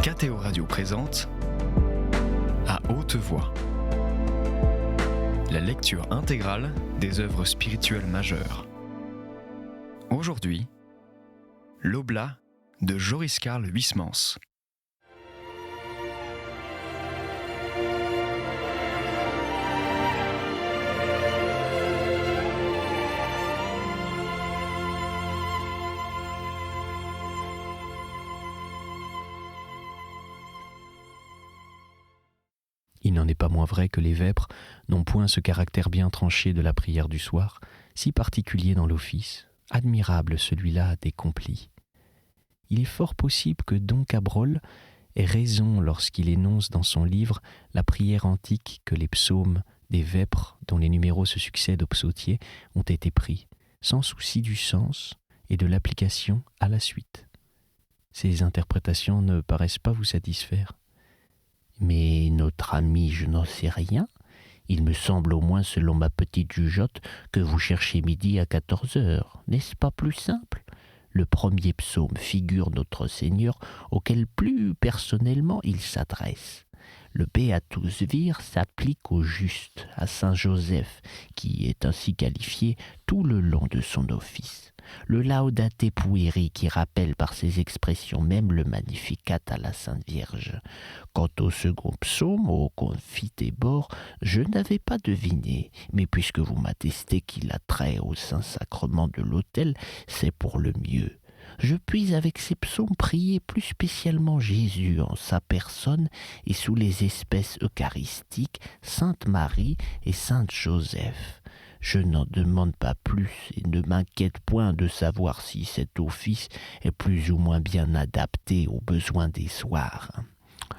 KTO Radio présente À haute voix, la lecture intégrale des œuvres spirituelles majeures. Aujourd'hui, l'Oblat de Joris Karl Huysmans. Il n'en est pas moins vrai que les vêpres n'ont point ce caractère bien tranché de la prière du soir, si particulier dans l'office, admirable celui-là des complis. Il est fort possible que Don Cabrol ait raison lorsqu'il énonce dans son livre la prière antique que les psaumes des vêpres, dont les numéros se succèdent aux psautiers, ont été pris, sans souci du sens et de l'application à la suite. Ces interprétations ne paraissent pas vous satisfaire. Mais notre ami, je n'en sais rien. Il me semble au moins, selon ma petite jugeote, que vous cherchez midi à 14 heures. N'est-ce pas plus simple ? Le premier psaume figure notre Seigneur, auquel plus personnellement il s'adresse. Le Beatus Vir s'applique au juste, à Saint Joseph, qui est ainsi qualifié tout le long de son office. Le Laudate Pueri qui rappelle par ses expressions même le Magnificat à la Sainte Vierge. Quant au second psaume, au Confitebor, je n'avais pas deviné, mais puisque vous m'attestez qu'il a trait au Saint-Sacrement de l'autel, c'est pour le mieux. Je puis avec ces psaumes prier plus spécialement Jésus en sa personne et sous les espèces eucharistiques, Sainte Marie et Saint Joseph. Je n'en demande pas plus et ne m'inquiète point de savoir si cet office est plus ou moins bien adapté aux besoins des soirs.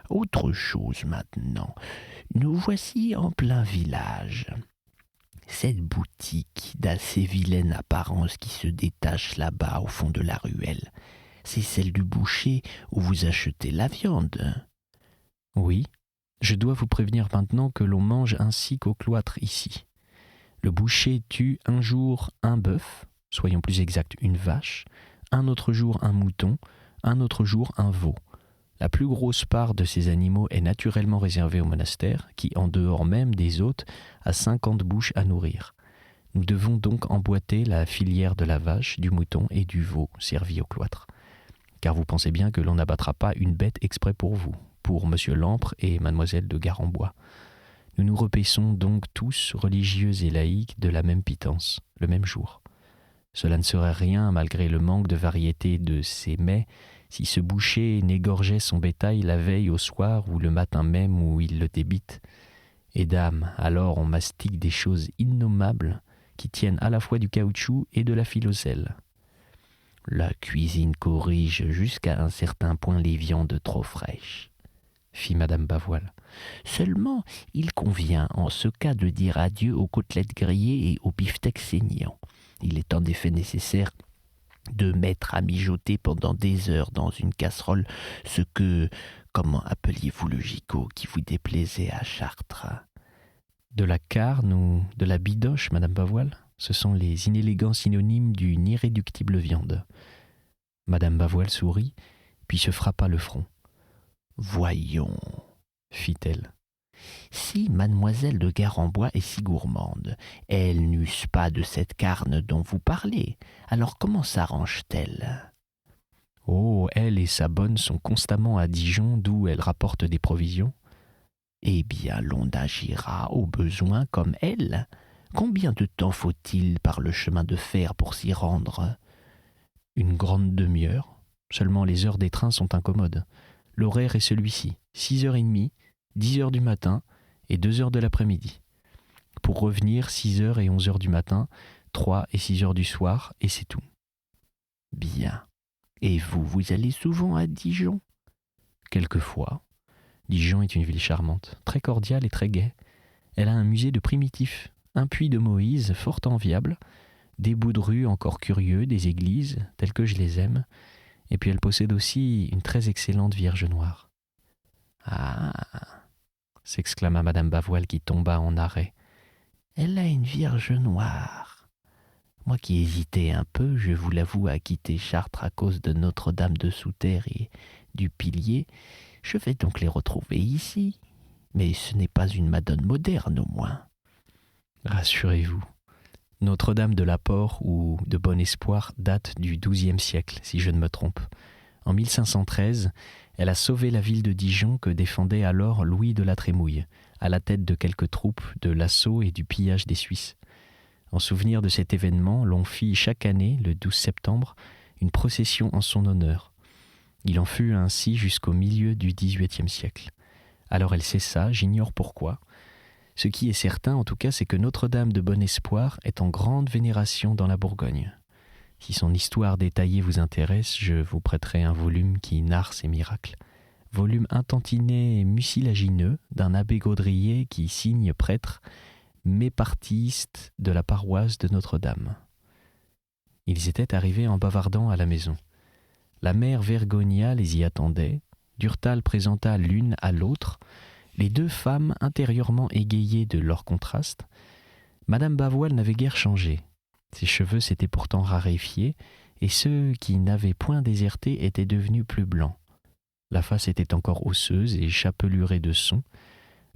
Autre chose maintenant, nous voici en plein village. Cette boutique d'assez vilaine apparence qui se détache là-bas au fond de la ruelle, c'est celle du boucher où vous achetez la viande. Oui, je dois vous prévenir maintenant que l'on mange ainsi qu'au cloître ici. Le boucher tue un jour un bœuf, soyons plus exacts une vache, un autre jour un mouton, un autre jour un veau. La plus grosse part de ces animaux est naturellement réservée au monastère, qui, en dehors même des hôtes, a 50 bouches à nourrir. Nous devons donc emboîter la filière de la vache, du mouton et du veau servis au cloître. Car vous pensez bien que l'on n'abattra pas une bête exprès pour vous, pour monsieur Lampre et mademoiselle de Garembois. Nous nous repaissons donc tous, religieux et laïcs, de la même pitance, le même jour. Cela ne serait rien, malgré le manque de variété de ces mets, si ce boucher n'égorgeait son bétail la veille au soir ou le matin même où il le débite. Et dame, alors on mastique des choses innommables qui tiennent à la fois du caoutchouc et de la filoselle. La cuisine corrige jusqu'à un certain point les viandes trop fraîches, fit Madame Bavoil. Seulement, il convient en ce cas de dire adieu aux côtelettes grillées et aux beefsteaks saignants. Il est en effet nécessaire de mettre à mijoter pendant des heures dans une casserole ce que, comment appeliez-vous le gigot qui vous déplaisait à Chartres ? De la carne ou de la bidoche, Madame Bavoil ? Ce sont les inélégants synonymes d'une irréductible viande. Madame Bavoil sourit, puis se frappa le front. Voyons, fit-elle. Si mademoiselle de Garembois est si gourmande, elle n'use pas de cette carne dont vous parlez. Alors comment s'arrange-t-elle ? Oh, elle et sa bonne sont constamment à Dijon, d'où elle rapporte des provisions. Eh bien, l'on agira au besoin comme elle. Combien de temps faut-il par le chemin de fer pour s'y rendre ? Une grande demi-heure. Seulement les heures des trains sont incommodes. L'horaire est celui-ci, 6h30, 10h du matin et 2h de l'après-midi. Pour revenir, 6h et 11h du matin, 3 et 6h du soir, et c'est tout. Bien. Et vous allez souvent à Dijon ? Quelquefois. Dijon est une ville charmante, très cordiale et très gaie. Elle a un musée de primitifs, un puits de Moïse fort enviable, des bouts de rue encore curieux, des églises, telles que je les aime, et puis elle possède aussi une très excellente Vierge noire. Ah ! S'exclama Madame Bavoil qui tomba en arrêt. Elle a une Vierge noire. Moi qui hésitais un peu, je vous l'avoue, à quitter Chartres à cause de Notre-Dame de Souterre et du Pilier, Je vais donc les retrouver ici. Mais ce n'est pas une Madone moderne, au moins. » Rassurez-vous, Notre-Dame de l'Apport ou de Bon Espoir date du XIIe siècle, si je ne me trompe. En 1513, elle a sauvé la ville de Dijon que défendait alors Louis de la Trémouille, à la tête de quelques troupes de l'assaut et du pillage des Suisses. En souvenir de cet événement, l'on fit chaque année, le 12 septembre, une procession en son honneur. Il en fut ainsi jusqu'au milieu du XVIIIe siècle. Alors elle cessa, j'ignore pourquoi. Ce qui est certain, en tout cas, c'est que Notre-Dame de Bon Espoir est en grande vénération dans la Bourgogne. Si son histoire détaillée vous intéresse, je vous prêterai un volume qui narre ses miracles. Volume intantiné et mucilagineux d'un abbé Gaudrier qui signe prêtre mépartiste de la paroisse de Notre-Dame. Ils étaient arrivés en bavardant à la maison. La mère Vergonia les y attendait. Durtal présenta l'une à l'autre les deux femmes intérieurement égayées de leur contraste. Madame Bavoil n'avait guère changé. Ses cheveux s'étaient pourtant raréfiés, et ceux qui n'avaient point déserté étaient devenus plus blancs. La face était encore osseuse et chapelurée de son.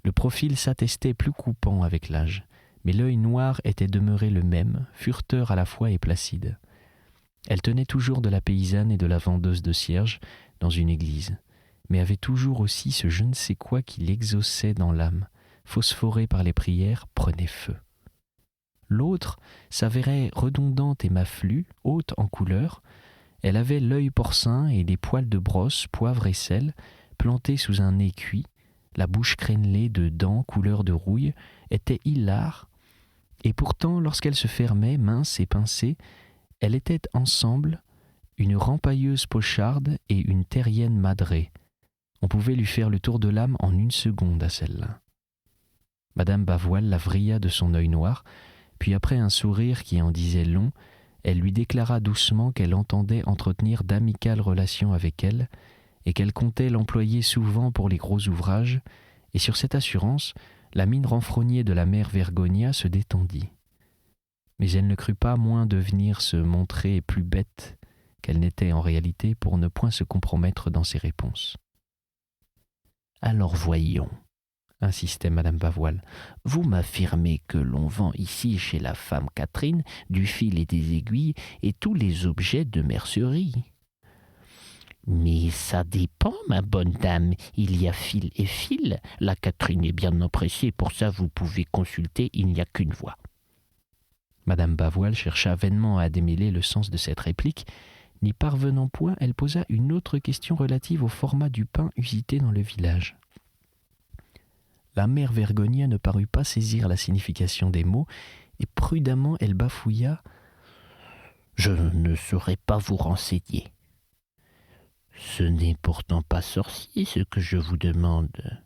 Le profil s'attestait plus coupant avec l'âge, mais l'œil noir était demeuré le même, fureteur à la fois et placide. Elle tenait toujours de la paysanne et de la vendeuse de cierges dans une église, mais avait toujours aussi ce je ne sais quoi qui l'exauçait dans l'âme, phosphoré par les prières, prenait feu. L'autre s'avérait redondante et maflue, haute en couleur. Elle avait l'œil porcin et des poils de brosse, poivre et sel, plantés sous un nez cuit. La bouche crénelée de dents couleur de rouille était hilare, et pourtant, lorsqu'elle se fermait, mince et pincée, elle était ensemble une rempailleuse pocharde et une terrienne madrée. On pouvait lui faire le tour de l'âme en une seconde à celle-là. Madame Bavoil la vrilla de son œil noir, puis après un sourire qui en disait long, elle lui déclara doucement qu'elle entendait entretenir d'amicales relations avec elle et qu'elle comptait l'employer souvent pour les gros ouvrages, et sur cette assurance, la mine renfrognée de la mère Vergonia se détendit. Mais elle ne crut pas moins devenir se montrer plus bête qu'elle n'était en réalité pour ne point se compromettre dans ses réponses. « Alors voyons, » insistait Madame Bavoil, « vous m'affirmez que l'on vend ici chez la femme Catherine du fil et des aiguilles et tous les objets de mercerie. » « Mais ça dépend, ma bonne dame, il y a fil et fil. La Catherine est bien empressée, pour ça vous pouvez consulter, il n'y a qu'une voie. » Madame Bavoil chercha vainement à démêler le sens de cette réplique. N'y parvenant point, elle posa une autre question relative au format du pain usité dans le village. La mère Vergonia ne parut pas saisir la signification des mots, et prudemment elle bafouilla « Je ne saurais pas vous renseigner. » « Ce n'est pourtant pas sorcier ce que je vous demande, »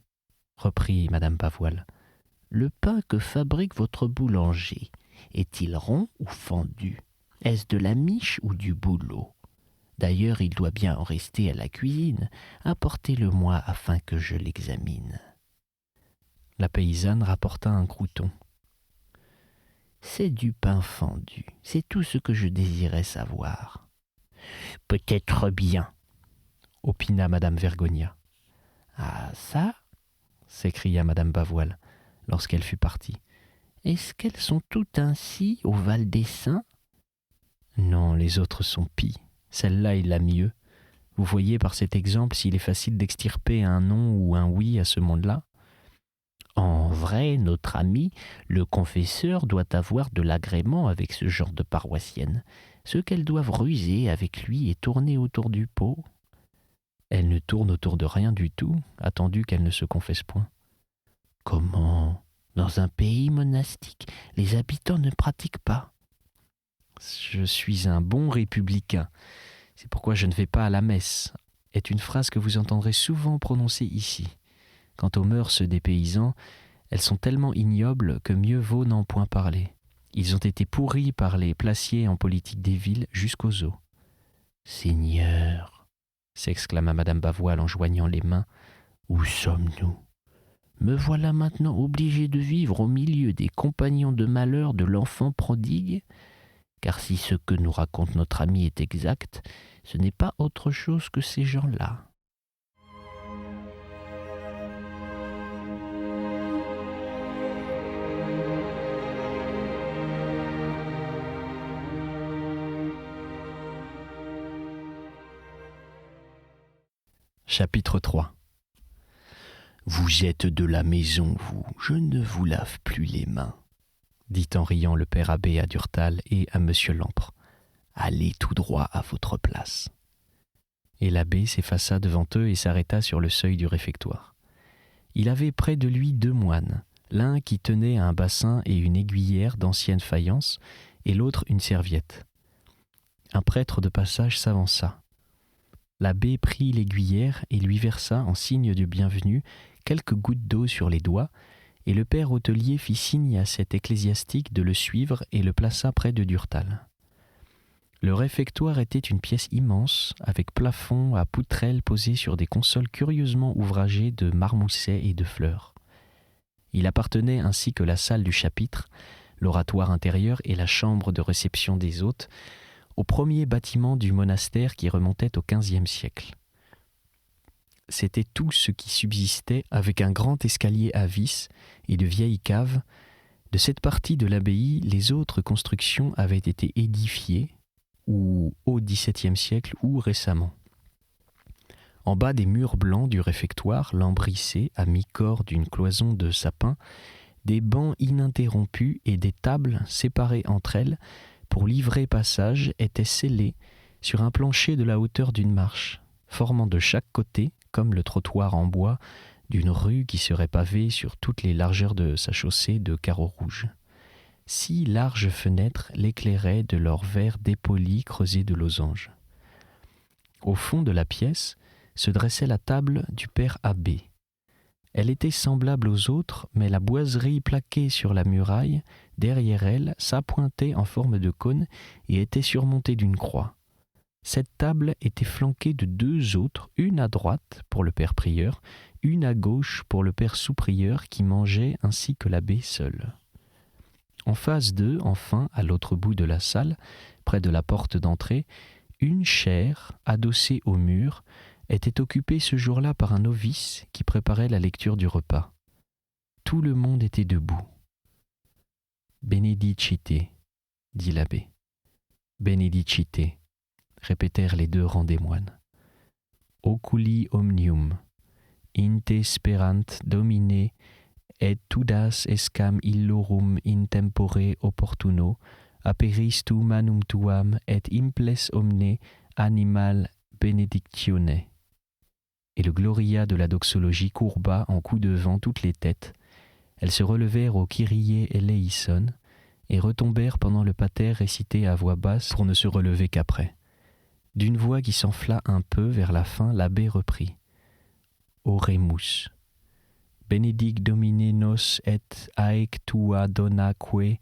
reprit Madame Bavoil. « Le pain que fabrique votre boulanger, est-il rond ou fendu? Est-ce de la miche ou du bouleau? D'ailleurs, il doit bien en rester à la cuisine. Apportez-le-moi afin que je l'examine. » La paysanne rapporta un croûton. « C'est du pain fendu, c'est tout ce que je désirais savoir. »« Peut-être bien, » opina Madame Vergonia. « Ah ça !» s'écria Madame Bavoil lorsqu'elle fut partie. « Est-ce qu'elles sont toutes ainsi au Val des Saints ? » ?»« Non, les autres sont pis. Celle-là est la mieux. Vous voyez par cet exemple s'il est facile d'extirper un non ou un oui à ce monde-là. En vrai, notre ami, le confesseur, doit avoir de l'agrément avec ce genre de paroissienne. Ce qu'elles doivent ruser avec lui et tourner autour du pot. » « Elle ne tourne autour de rien du tout, attendu qu'elle ne se confesse point. »« Comment ? Dans un pays monastique, les habitants ne pratiquent pas. »« Je suis un bon républicain, c'est pourquoi je ne vais pas à la messe, » est une phrase que vous entendrez souvent prononcer ici. Quant aux mœurs des paysans, elles sont tellement ignobles que mieux vaut n'en point parler. Ils ont été pourris par les placiers en politique des villes jusqu'aux os. « Seigneur !» s'exclama Madame Bavoil en joignant les mains. « Où sommes-nous ? Me voilà maintenant obligé de vivre au milieu des compagnons de malheur de l'enfant prodigue ? Car si ce que nous raconte notre ami est exact, ce n'est pas autre chose que ces gens-là. » Chapitre 3. Vous êtes de la maison, vous, je ne vous lave plus les mains, dit en riant le père abbé à Durtal et à monsieur Lampre. Allez tout droit à votre place. Et l'abbé s'effaça devant eux et s'arrêta sur le seuil du réfectoire. Il avait près de lui 2 moines, l'un qui tenait un bassin et une aiguillère d'ancienne faïence, et l'autre une serviette. Un prêtre de passage s'avança. L'abbé prit l'aiguillère et lui versa en signe de bienvenue quelques gouttes d'eau sur les doigts, et le père hôtelier fit signe à cet ecclésiastique de le suivre et le plaça près de Durtal. Le réfectoire était une pièce immense, avec plafond à poutrelles posées sur des consoles curieusement ouvragées de marmousets et de fleurs. Il appartenait, ainsi que la salle du chapitre, l'oratoire intérieur et la chambre de réception des hôtes, au premier bâtiment du monastère qui remontait au XVe siècle. C'était tout ce qui subsistait, avec un grand escalier à vis et de vieilles caves. De cette partie de l'abbaye, les autres constructions avaient été édifiées, ou au XVIIe siècle ou récemment. En bas des murs blancs du réfectoire, lambrissés à mi-corps d'une cloison de sapin, des bancs ininterrompus et des tables séparées entre elles pour livrer passage étaient scellés sur un plancher de la hauteur d'une marche, formant de chaque côté, comme le trottoir en bois d'une rue qui serait pavée sur toutes les largeurs de sa chaussée de carreaux rouges. 6 larges fenêtres l'éclairaient de leurs verres dépolis creusés de losanges. Au fond de la pièce se dressait la table du père abbé. Elle était semblable aux autres, mais la boiserie plaquée sur la muraille, derrière elle, s'appointait en forme de cône et était surmontée d'une croix. Cette table était flanquée de 2 autres, une à droite pour le père prieur, une à gauche pour le père sous-prieur qui mangeait ainsi que l'abbé seul. En face d'eux, enfin, à l'autre bout de la salle, près de la porte d'entrée, une chaire, adossée au mur, était occupée ce jour-là par un novice qui préparait la lecture du repas. Tout le monde était debout. « Benedicite » dit l'abbé. « Benedicite » répétèrent les 2 rangs des moines. « Oculi omnium, inte sperant domine, et tudas escam illorum in tempore opportuno, aperis tu manum tuam et imples omne animal benedictione. » Et le gloria de la doxologie courba en coups de vent toutes les têtes. Elles se relevèrent au Kyrie eleison et retombèrent pendant le pater récité à voix basse pour ne se relever qu'après. D'une voix qui s'enfla un peu vers la fin, l'abbé reprit. Oremus. Benedic Domine nos et aec tua donaque,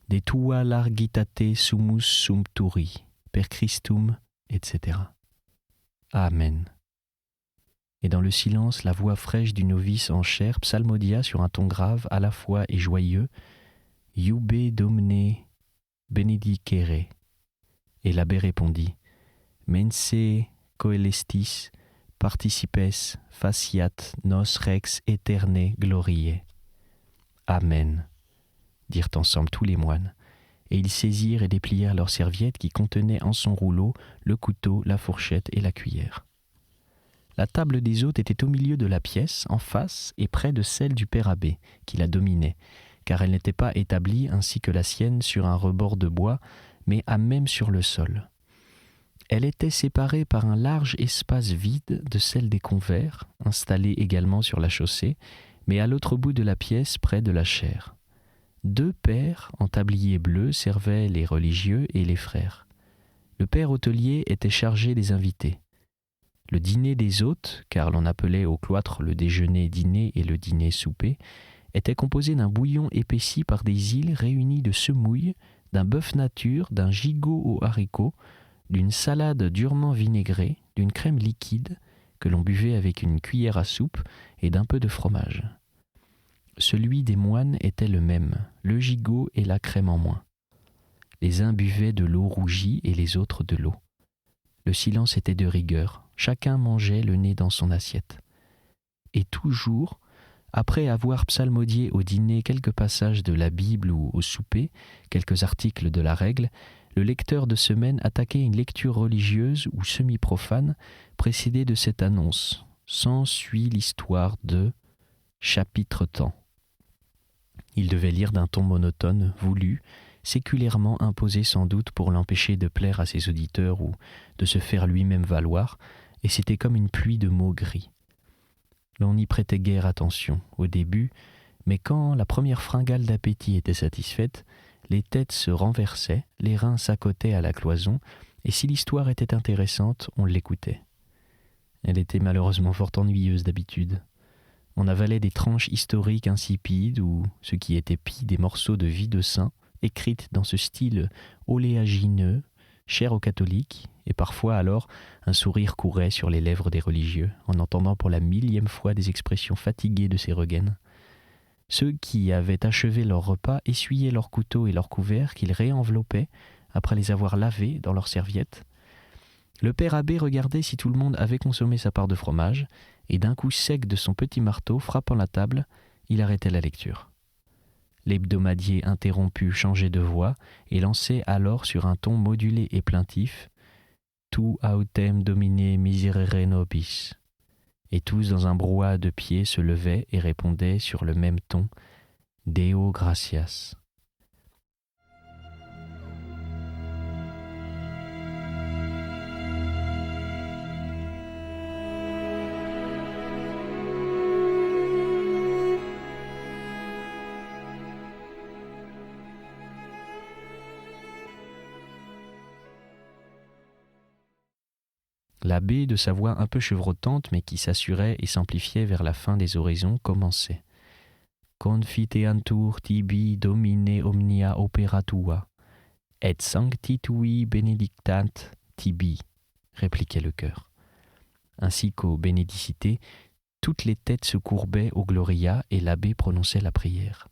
de tua largitate sumus sumpturi, per Christum, etc. Amen. Et dans le silence, la voix fraîche du novice en chair psalmodia sur un ton grave à la fois et joyeux, « Iube Domine benedicere » et l'abbé répondit, « Mense coelestis participes faciat nos rex aeterne gloriae. » Amen, dirent ensemble tous les moines, et ils saisirent et déplièrent leurs serviettes qui contenaient en son rouleau le couteau, la fourchette et la cuillère. La table des hôtes était au milieu de la pièce, en face et près de celle du père abbé, qui la dominait, car elle n'était pas établie ainsi que la sienne sur un rebord de bois, mais à même sur le sol. Elle était séparée par un large espace vide de celle des convers, installée également sur la chaussée, mais à l'autre bout de la pièce, près de la chaire. 2 pères en tablier bleu servaient les religieux et les frères. Le père hôtelier était chargé des invités. Le dîner des hôtes, car l'on appelait au cloître le déjeuner-dîner et le dîner-souper, était composé d'un bouillon épaissi par des îles réunies de semouilles, d'un bœuf nature, d'un gigot aux haricots, d'une salade durement vinaigrée, d'une crème liquide que l'on buvait avec une cuillère à soupe et d'un peu de fromage. Celui des moines était le même, le gigot et la crème en moins. Les uns buvaient de l'eau rougie et les autres de l'eau. Le silence était de rigueur, chacun mangeait le nez dans son assiette. Et toujours, après avoir psalmodié au dîner quelques passages de la Bible ou au souper, quelques articles de la règle, le lecteur de semaine attaquait une lecture religieuse ou semi-profane, précédée de cette annonce. s'ensuit l'histoire de chapitre temps. Il devait lire d'un ton monotone, voulu, séculairement imposé sans doute pour l'empêcher de plaire à ses auditeurs ou de se faire lui-même valoir, et c'était comme une pluie de mots gris. L'on n'y prêtait guère attention au début, mais quand la première fringale d'appétit était satisfaite, les têtes se renversaient, les reins s'accotaient à la cloison, et si l'histoire était intéressante, on l'écoutait. Elle était malheureusement fort ennuyeuse d'habitude. On avalait des tranches historiques insipides ou, ce qui était pis, des morceaux de vie de saint, écrites dans ce style oléagineux, cher aux catholiques, et parfois alors un sourire courait sur les lèvres des religieux, en entendant pour la 1000e fois des expressions fatiguées de ces regaines. Ceux qui avaient achevé leur repas essuyaient leurs couteaux et leurs couverts qu'ils réenveloppaient après les avoir lavés dans leurs serviettes. Le père abbé regardait si tout le monde avait consommé sa part de fromage, et d'un coup sec de son petit marteau, frappant la table, il arrêtait la lecture. L'hebdomadier interrompu changeait de voix et lançait alors sur un ton modulé et plaintif « Tu autem domine miserere nobis ». Et tous dans un brouhaha de pieds se levaient et répondaient sur le même ton « Deo gratias ». L'abbé, de sa voix un peu chevrotante, mais qui s'assurait et s'amplifiait vers la fin des oraisons, commençait. Confiteantur tibi domine omnia opera tua, et sancti tui benedictant tibi, répliquait le chœur. Ainsi qu'aux bénédicités, toutes les têtes se courbaient au Gloria et l'abbé prononçait la prière.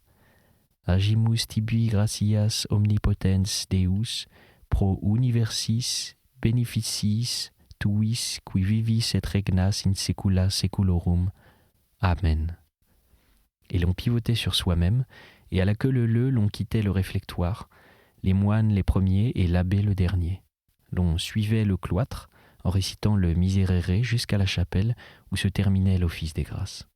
Agimus tibi gratias omnipotens Deus pro universis beneficis tuis qui vivis et regnas in saecula saeculorum. Amen. Et l'on pivotait sur soi-même, et à la queue leu l'on quittait le réflectoire, les moines les premiers et l'abbé le dernier. L'on suivait le cloître, en récitant le Miserere jusqu'à la chapelle où se terminait l'office des grâces.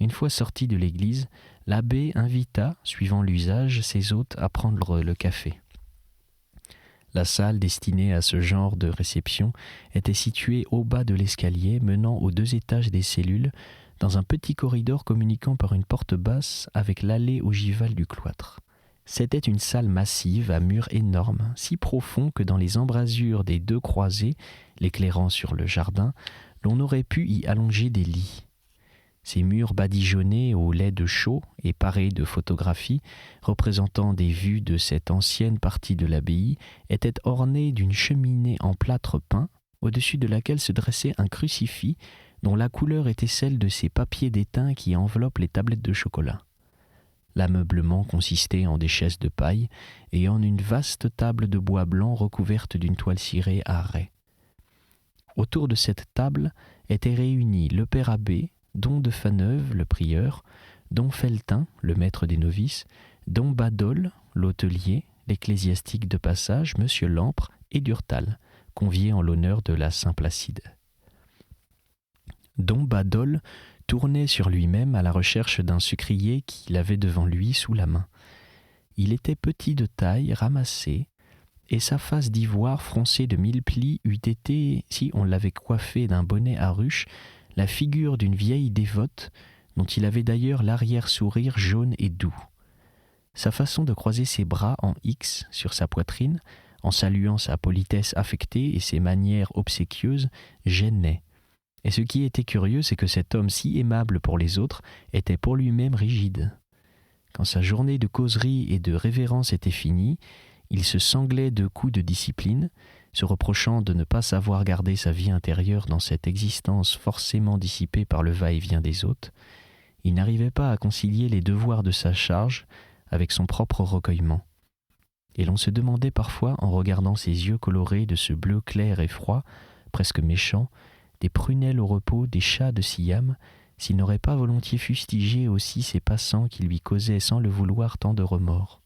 Une fois sorti de l'église, l'abbé invita, suivant l'usage, ses hôtes à prendre le café. La salle destinée à ce genre de réception était située au bas de l'escalier menant aux 2 étages des cellules, dans un petit corridor communiquant par une porte basse avec l'allée ogivale du cloître. C'était une salle massive à murs énormes, si profonds que dans les embrasures des 2 croisées, l'éclairant sur le jardin, l'on aurait pu y allonger des lits. Ces murs badigeonnés au lait de chaux et parés de photographies représentant des vues de cette ancienne partie de l'abbaye étaient ornés d'une cheminée en plâtre peint, au-dessus de laquelle se dressait un crucifix dont la couleur était celle de ces papiers d'étain qui enveloppent les tablettes de chocolat. L'ameublement consistait en des chaises de paille et en une vaste table de bois blanc recouverte d'une toile cirée à raies. Autour de cette table étaient réunis le père abbé, don de Faneuve, le prieur, don Feltin, le maître des novices, don Badol, l'hôtelier, l'ecclésiastique de passage, monsieur Lampre et Durtal, conviés en l'honneur de la Saint-Placide. Don Badol tournait sur lui-même à la recherche d'un sucrier qu'il avait devant lui sous la main. Il était petit de taille, ramassé, et sa face d'ivoire froncée de 1000 plis eût été, si on l'avait coiffé d'un bonnet à ruche, la figure d'une vieille dévote dont il avait d'ailleurs l'arrière-sourire jaune et doux. Sa façon de croiser ses bras en X sur sa poitrine, en saluant sa politesse affectée et ses manières obséquieuses, gênait. Et ce qui était curieux, c'est que cet homme si aimable pour les autres était pour lui-même rigide. Quand sa journée de causerie et de révérence était finie, il se sanglait de coups de discipline, se reprochant de ne pas savoir garder sa vie intérieure dans cette existence forcément dissipée par le va-et-vient des hôtes. Il n'arrivait pas à concilier les devoirs de sa charge avec son propre recueillement. Et l'on se demandait parfois, en regardant ses yeux colorés de ce bleu clair et froid, presque méchant, des prunelles au repos, des chats de Siam, s'il n'aurait pas volontiers fustigé aussi ces passants qui lui causaient sans le vouloir tant de remords.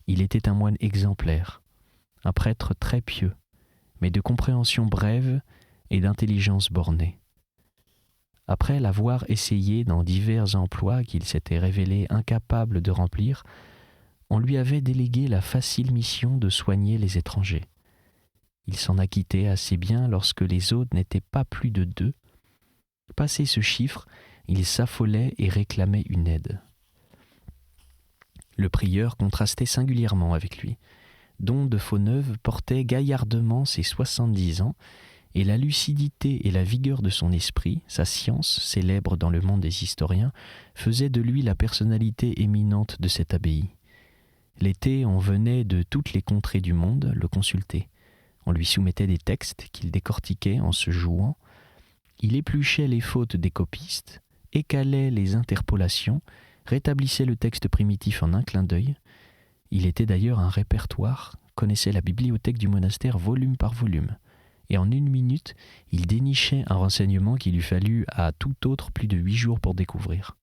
Il était un moine exemplaire, un prêtre très pieux, mais de compréhension brève et d'intelligence bornée. Après l'avoir essayé dans divers emplois qu'il s'était révélé incapable de remplir, on lui avait délégué la facile mission de soigner les étrangers. Il s'en acquittait assez bien lorsque les autres n'étaient pas plus de 2. Passé ce chiffre, il s'affolait et réclamait une aide. Le prieur contrastait singulièrement avec lui. Don de Fauneuve portait gaillardement ses 70 ans, et la lucidité et la vigueur de son esprit, sa science, célèbre dans le monde des historiens, faisaient de lui la personnalité éminente de cette abbaye. L'été, on venait de toutes les contrées du monde le consulter. On lui soumettait des textes qu'il décortiquait en se jouant. Il épluchait les fautes des copistes, écalait les interpolations, rétablissait le texte primitif en un clin d'œil. Il était d'ailleurs un répertoire, connaissait la bibliothèque du monastère volume par volume. Et en 1 minute, il dénichait un renseignement qu'il eût fallu à tout autre plus de 8 jours pour découvrir.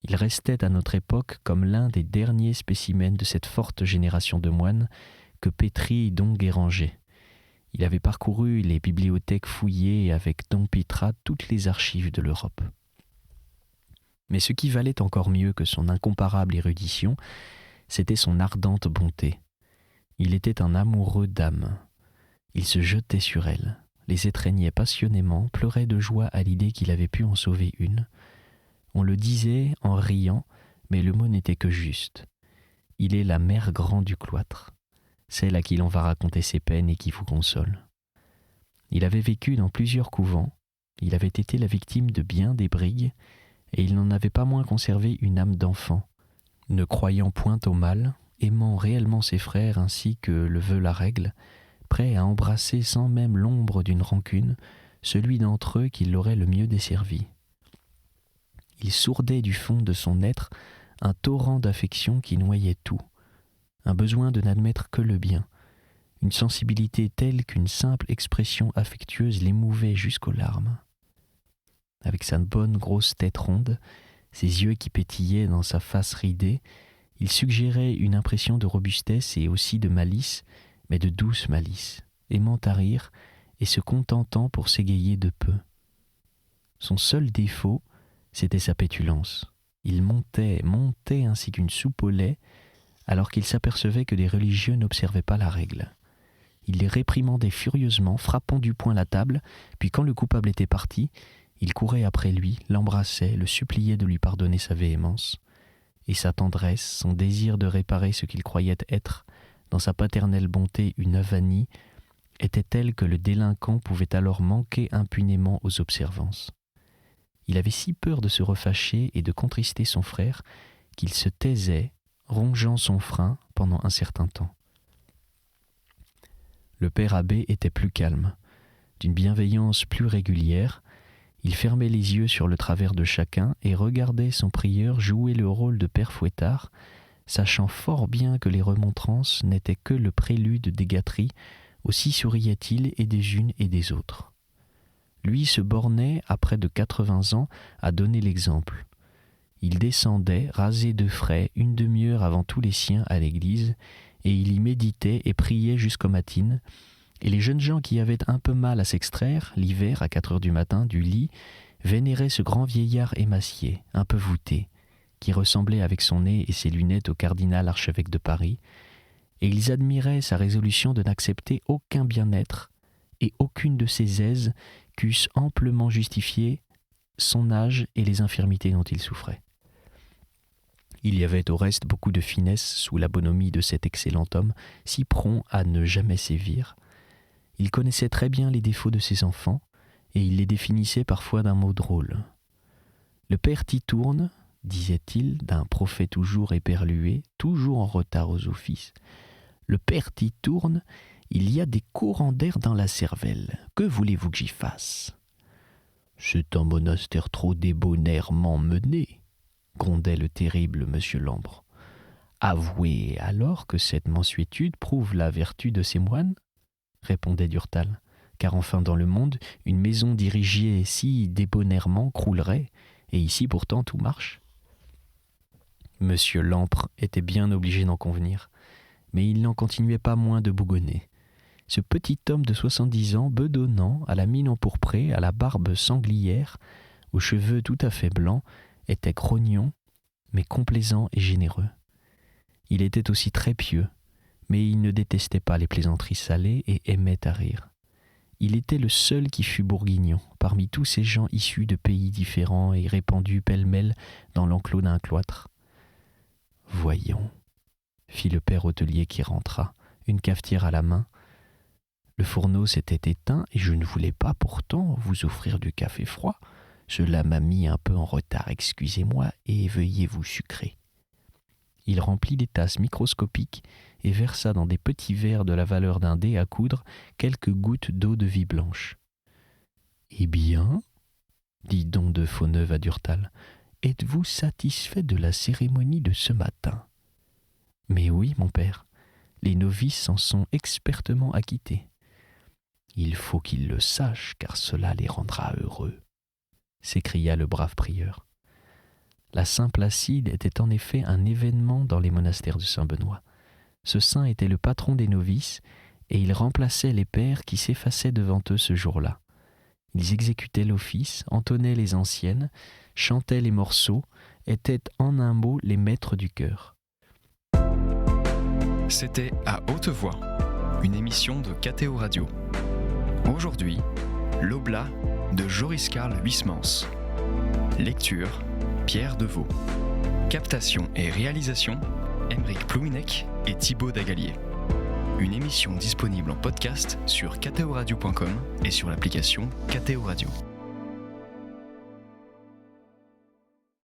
Il restait à notre époque comme l'un des derniers spécimens de cette forte génération de moines que pétrit Don Guéranger. Il avait parcouru les bibliothèques fouillées avec Don Pitra toutes les archives de l'Europe. Mais ce qui valait encore mieux que son incomparable érudition, c'était son ardente bonté. Il était un amoureux d'âme. Il se jetait sur elles, les étreignait passionnément, pleurait de joie à l'idée qu'il avait pu en sauver une. On le disait en riant, mais le mot n'était que juste. Il est la mère grand du cloître, celle à qui l'on va raconter ses peines et qui vous console. Il avait vécu dans plusieurs couvents, il avait été la victime de bien des brigues, et il n'en avait pas moins conservé une âme d'enfant, ne croyant point au mal, aimant réellement ses frères ainsi que le veut la règle, prêt à embrasser sans même l'ombre d'une rancune celui d'entre eux qui l'aurait le mieux desservi. Il sourdait du fond de son être un torrent d'affection qui noyait tout, un besoin de n'admettre que le bien, une sensibilité telle qu'une simple expression affectueuse l'émouvait jusqu'aux larmes. Avec sa bonne grosse tête ronde, ses yeux qui pétillaient dans sa face ridée, il suggérait une impression de robustesse et aussi de malice, mais de douce malice, aimant à rire et se contentant pour s'égayer de peu. Son seul défaut, c'était sa pétulance. Il montait ainsi qu'une soupe au lait, alors qu'il s'apercevait que les religieux n'observaient pas la règle. Il les réprimandait furieusement, frappant du poing la table, puis quand le coupable était parti, il courait après lui, l'embrassait, le suppliait de lui pardonner sa véhémence. Et sa tendresse, son désir de réparer ce qu'il croyait être, dans sa paternelle bonté une avanie, était telle que le délinquant pouvait alors manquer impunément aux observances. Il avait si peur de se refâcher et de contrister son frère qu'il se taisait, rongeant son frein pendant un certain temps. Le père abbé était plus calme, d'une bienveillance plus régulière. Il fermait les yeux sur le travers de chacun et regardait son prieur jouer le rôle de père fouettard, sachant fort bien que les remontrances n'étaient que le prélude des gâteries, aussi souriait-il et des unes et des autres. Lui se bornait, à près de 80 ans, à donner l'exemple. Il descendait, rasé de frais, 1 demi-heure avant tous les siens à l'église, et il y méditait et priait jusqu'aux matines, et les jeunes gens qui avaient un peu mal à s'extraire, l'hiver, à 4 heures du matin, du lit, vénéraient ce grand vieillard émacié, un peu voûté, qui ressemblait avec son nez et ses lunettes au cardinal archevêque de Paris, et ils admiraient sa résolution de n'accepter aucun bien-être et aucune de ses aises qu'eussent amplement justifié son âge et les infirmités dont il souffrait. Il y avait au reste beaucoup de finesse sous la bonhomie de cet excellent homme, si prompt à ne jamais sévir. Il connaissait très bien les défauts de ses enfants, et il les définissait parfois d'un mot drôle. Le père Titourne, disait-il, d'un prophète toujours éperlué, toujours en retard aux offices, le père Titourne, il y a des courants d'air dans la cervelle. Que voulez-vous que j'y fasse ? C'est un monastère trop débonnairement mené, grondait le terrible monsieur Lambre. Avouez alors que cette mansuétude prouve la vertu de ces moines, répondait Durtal, car enfin dans le monde, une maison dirigée si débonnairement croulerait, et ici pourtant tout marche. Monsieur Lampre était bien obligé d'en convenir, mais il n'en continuait pas moins de bougonner. Ce petit homme de 70 ans, bedonnant, à la mine empourprée, à la barbe sanglière, aux cheveux tout à fait blancs, était grognon, mais complaisant et généreux. Il était aussi très pieux, mais il ne détestait pas les plaisanteries salées et aimait à rire. Il était le seul qui fût bourguignon, parmi tous ces gens issus de pays différents et répandus pêle-mêle dans l'enclos d'un cloître. « Voyons, » fit le père hôtelier qui rentra, une cafetière à la main. « Le fourneau s'était éteint et je ne voulais pas pourtant vous offrir du café froid. Cela m'a mis un peu en retard, excusez-moi, et veuillez vous sucrer. » Il remplit des tasses microscopiques et versa dans des petits verres de la valeur d'un dé à coudre quelques gouttes d'eau de vie blanche. « Eh bien, dit don de Fauneuve à Durtal, êtes-vous satisfait de la cérémonie de ce matin ? » ?»« Mais oui, mon père, les novices s'en sont expertement acquittés. »« Il faut qu'ils le sachent, car cela les rendra heureux, » s'écria le brave prieur. La Saint-Placide était en effet un événement dans les monastères de Saint-Benoît. Ce saint était le patron des novices et il remplaçait les pères qui s'effaçaient devant eux ce jour-là. Ils exécutaient l'office, entonnaient les anciennes, chantaient les morceaux, étaient en un mot les maîtres du chœur. C'était À Haute Voix, une émission de KTO Radio. Aujourd'hui, l'Oblat de Joris Karl Huysmans. Lecture, Pierre Deveau. Captation et réalisation, Aymeric Plouinec et Thibaut Dagalier. Une émission disponible en podcast sur ktoradio.com et sur l'application KTO Radio.